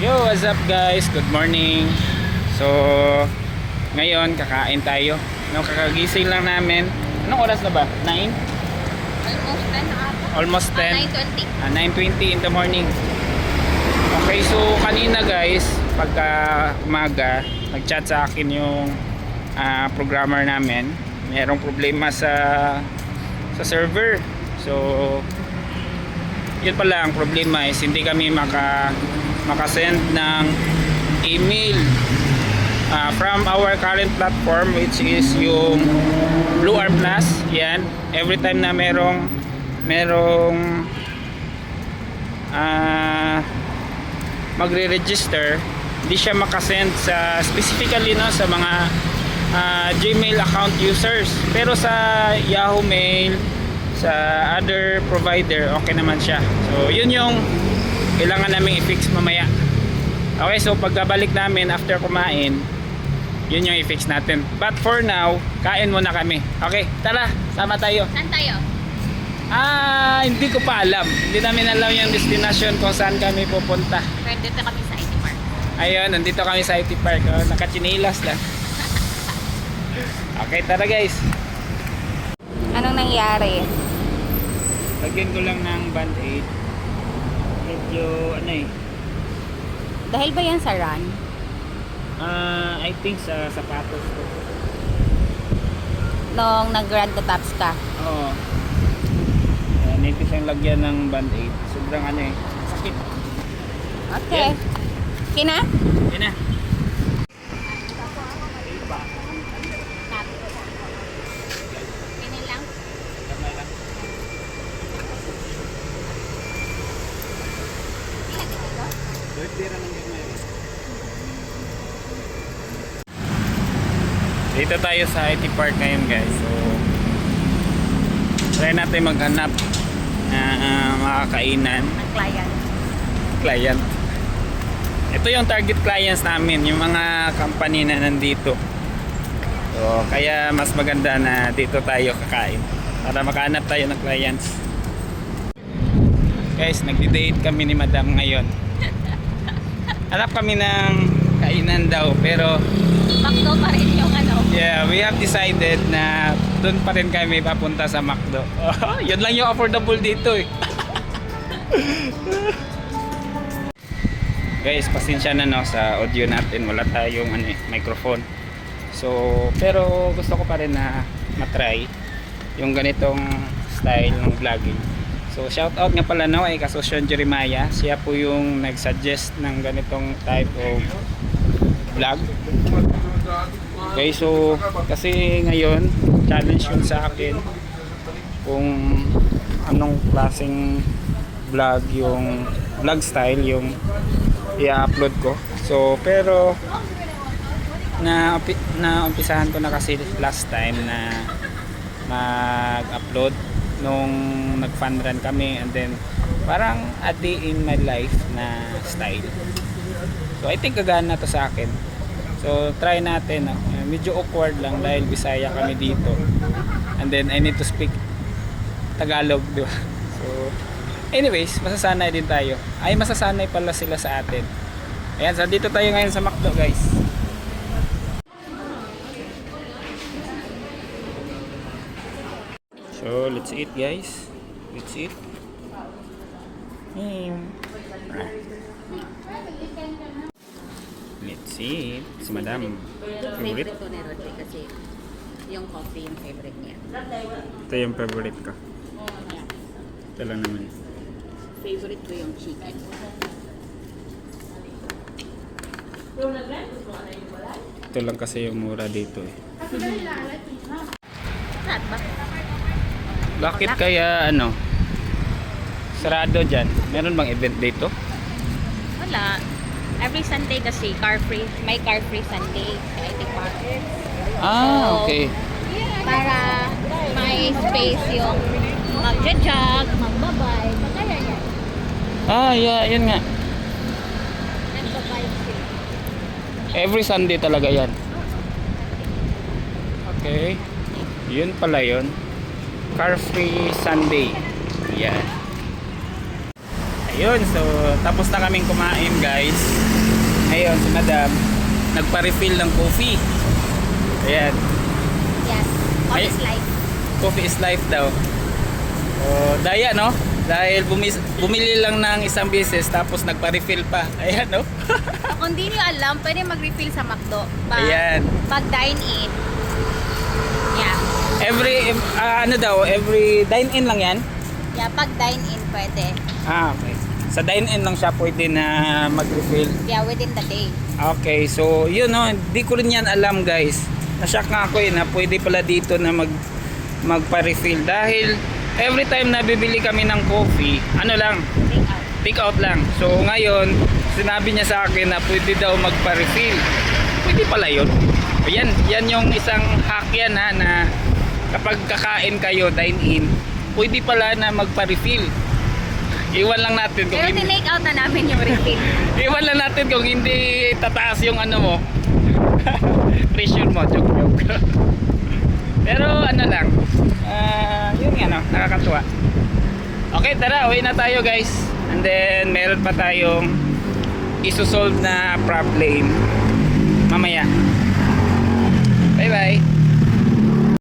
Yo, what's up guys? Good morning. So, ngayon kakain tayo. No, kakagising lang namin. Anong oras na ba? 9? Almost 10 na ata. Almost 10. 9:20. 9:20 in the morning. Okay, so kanina guys, pagka umaga, nag-chat sa akin yung programmer namin. Mayroong problema sa server. So, yun pala ang problema is hindi kami makasend ng email from our current platform, which is yung Blue R Plus. Yan, every time na merong magre-register, hindi siya makasend sa specifically no sa mga Gmail account users, pero sa Yahoo Mail, sa other provider, okay naman siya. So yun yung kailangan namin i-fix mamaya. Okay, so pagkabalik namin after kumain, yun yung i-fix natin. But for now, kain muna kami. Okay, tara, sama tayo. Saan tayo? Hindi ko pa alam. Hindi namin alam yung destination kung saan kami pupunta. Pero dito kami sa IT Park. Ayun, nandito kami sa IT Park. Nakachinilas lang. Okay, tara guys. Anong nangyari? Lagyan ko lang ng band-aid. Medyo ano eh. Dahil ba yan sa run? I think sa sapatos ko. Nung nag-run to tops ka? Oo. Need ko siyang lagyan ng band-aid. Sobrang ano eh. Sakit. Okay. Yan. Kina? Yan na. Kinin lang. Tama lang. Dito tayo sa IT Park ngayon guys. So try natin maghanap na makakainan. Ang Client. Ito yung target clients namin, yung mga company na nandito. So kaya mas maganda na dito tayo kakain para makahanap tayo ng clients. Guys, nagdi-date kami ni Madam ngayon. Hanap kami ng kainan daw, pero McDo pa rin yung ano. yeah, we have decided na doon pa rin kami papunta sa McDo. Yun lang yung affordable dito eh. Guys, pasensya na no sa audio natin, wala tayong ano eh, microphone. So, pero gusto ko pa rin na matry yung ganitong style ng vlogging. So, shout out nga pala no ay Kasosyon Jeremiah. Siya po yung nag-suggest ng ganitong type of vlog. Okay, so kasi ngayon challenge yun sa akin kung anong klaseng vlog yung vlog style yung i-upload ko. So pero naumpisahan ko na kasi last time na mag-upload nung nag-fun run kami, and then parang a day in my life na style. So I think gagana to sa akin. So try natin. Medyo awkward lang dahil Bisaya kami dito. And then I need to speak Tagalog, di ba? So anyways, masasanay din tayo. Ay, masasanay pala sila sa atin. Ayan, so dito tayo ngayon sa McDo, guys. So let's eat, guys. Let's eat. Let's eat. Si Madam. Favorite? Favorite ko ni Rodri kasi yung coffee yung favorite niya. Ito yung favorite ko. Ito lang naman. Favorite ko yung chicken. Ito lang kasi yung mura dito eh. Saan ba? Bakit kaya ano? Sarado dyan? Meron bang event dito? Wala. Every Sunday kasi car free. May car free Sunday sa IT Park. Okay. Para may space yung mag-jog, magbabay. Kaya yan. Yeah, yun nga. Nagbabayad sila. Every Sunday talaga yan. Okay. Yun pala yun. Car free Sunday. Yan. Ayun, so tapos na kaming kumain guys. ngayon si Madam nagpa-refill ng coffee. Ayan. Yes. Ay. Coffee is life. Coffee is life daw. Daya no? Dahil bumili lang ng isang beses tapos nagpa-refill pa. Ayan no? Kung di nyo alam, pwede mag-refill sa McDo. Ayan. Pag dine-in. Yeah. Every dine-in lang yan? Yeah, pag dine-in pwede. Okay. Sa dine-in lang siya pwede na mag-refill. Yeah, within the day. Okay, so yun no, hindi ko rin yan alam guys. Na-shock nga ako na pwede pala dito na magpa-refill dahil every time na bibili kami ng coffee, ano lang, Take out. take out lang. So ngayon, sinabi niya sa akin na pwede daw magpa-refill. Pwede pala yun. Ayan, yan yung isang hack yan ha, na kapag kakain kayo, dine-in, pwede pala na magpa-refill. Iwan lang natin kung Pero hindi, tinake out na namin yung refill. iwan lang natin kung hindi tataas yung ano mo. Pressure mo, joke. Pero ano lang, yun nga no, nakakatuwa. Okay, tara, uwi na tayo guys. And then, meron pa tayong isosolve na problem mamaya. Bye bye.